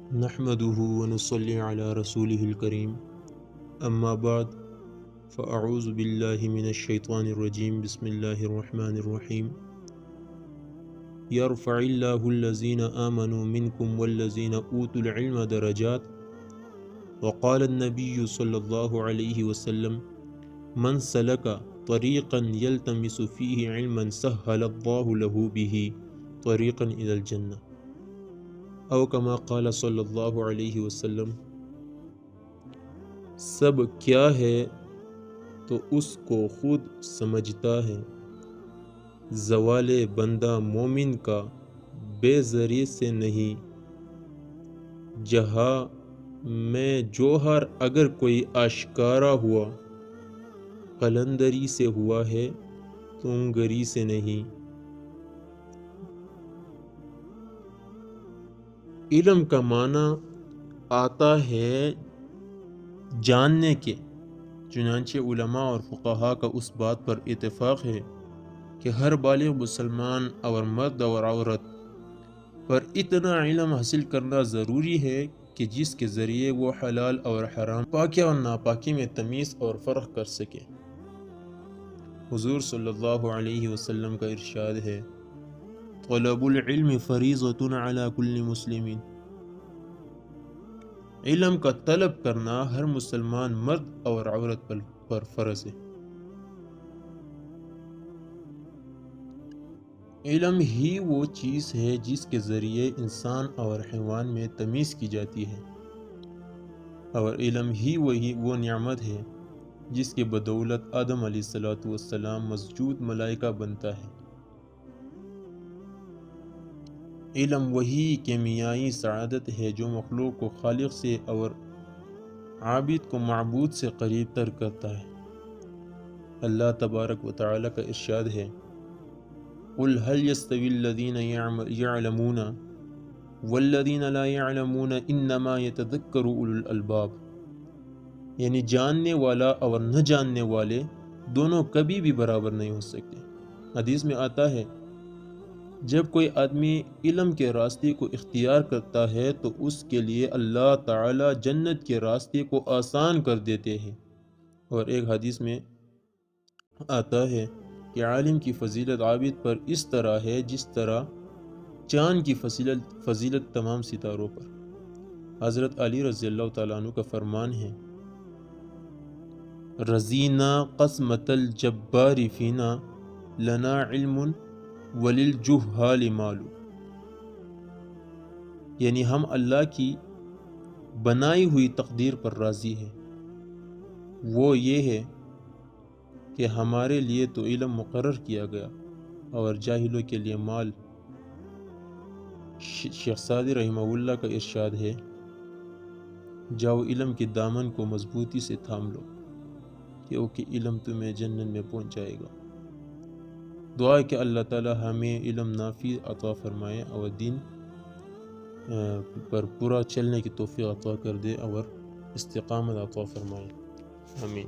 نحمده ونصلي على رسوله الكريم اما بعد فاعوذ باللہ من الشیطان الرجیم بسم اللہ الرحمن الرحیم یرفع اللہ الذین آمنوا منکم والذین اوتوا العلم درجات وقال النبی صلی اللہ علیہ وسلم من سلک طریقا یلتمس فیہ علما سہل اللہ له به طریقا الی الجنہ او کما قال صلی اللہ علیہ وسلم۔ سب کیا ہے تو اس کو خود سمجھتا ہے، زوال بندہ مومن کا بے ذریعے سے نہیں، جہاں میں جوہر اگر کوئی آشکارا ہوا، قلندری سے ہوا ہے تونگری سے نہیں۔ علم کا معنی آتا ہے جاننے کے، چنانچہ علماء اور فقہاء کا اس بات پر اتفاق ہے کہ ہر بالغ مسلمان اور مرد اور عورت پر اتنا علم حاصل کرنا ضروری ہے کہ جس کے ذریعے وہ حلال اور حرام، پاکی اور ناپاکی میں تمیز اور فرق کر سکے۔ حضور صلی اللہ علیہ وسلم کا ارشاد ہے، طلب العلم فریضۃ علی کل مسلم، علم کا طلب کرنا ہر مسلمان مرد اور عورت پر فرض ہے۔ علم ہی وہ چیز ہے جس کے ذریعے انسان اور حیوان میں تمیز کی جاتی ہے، اور علم ہی وہ نعمت ہے جس کے بدولت آدم علیہ السلام مسجود ملائکہ بنتا ہے۔ علم وہی کیمیائی سعادت ہے جو مخلوق کو خالق سے اور عابد کو معبود سے قریب تر کرتا ہے۔ اللہ تبارک و تعالی کا ارشاد ہے، قُلْ هَلْ يَسْتَوِي الَّذِينَ يَعْلَمُونَ وَالَّذِينَ لَا يَعْلَمُونَ إِنَّمَا يَتَذَكَّرُ أُولُو الْأَلْبَابِ، یعنی جاننے والا اور نہ جاننے والے دونوں کبھی بھی برابر نہیں ہو سکتے۔ حدیث میں آتا ہے، جب کوئی آدمی علم کے راستے کو اختیار کرتا ہے تو اس کے لیے اللہ تعالی جنت کے راستے کو آسان کر دیتے ہیں۔ اور ایک حدیث میں آتا ہے کہ عالم کی فضیلت عابد پر اس طرح ہے جس طرح چاند کی فضیلت تمام ستاروں پر۔ حضرت علی رضی اللہ تعالیٰ عنہ کا فرمان ہے، رضینا قسمت الجبار فینا لنا علم وللجہال مال، یعنی ہم اللہ کی بنائی ہوئی تقدیر پر راضی ہیں، وہ یہ ہے کہ ہمارے لیے تو علم مقرر کیا گیا اور جاہلوں کے لیے مال۔ شیخ سعدی رحمہ اللہ کا ارشاد ہے، جاؤ علم کے دامن کو مضبوطی سے تھام لو کیونکہ علم تمہیں جنت میں پہنچائے گا۔ دعا ہے کہ اللہ تعالی ہمیں علم نافع عطا فرمائے اور دین پر پورا چلنے کی توفیق عطا کر دے اور استقامت عطا فرمائے، آمین۔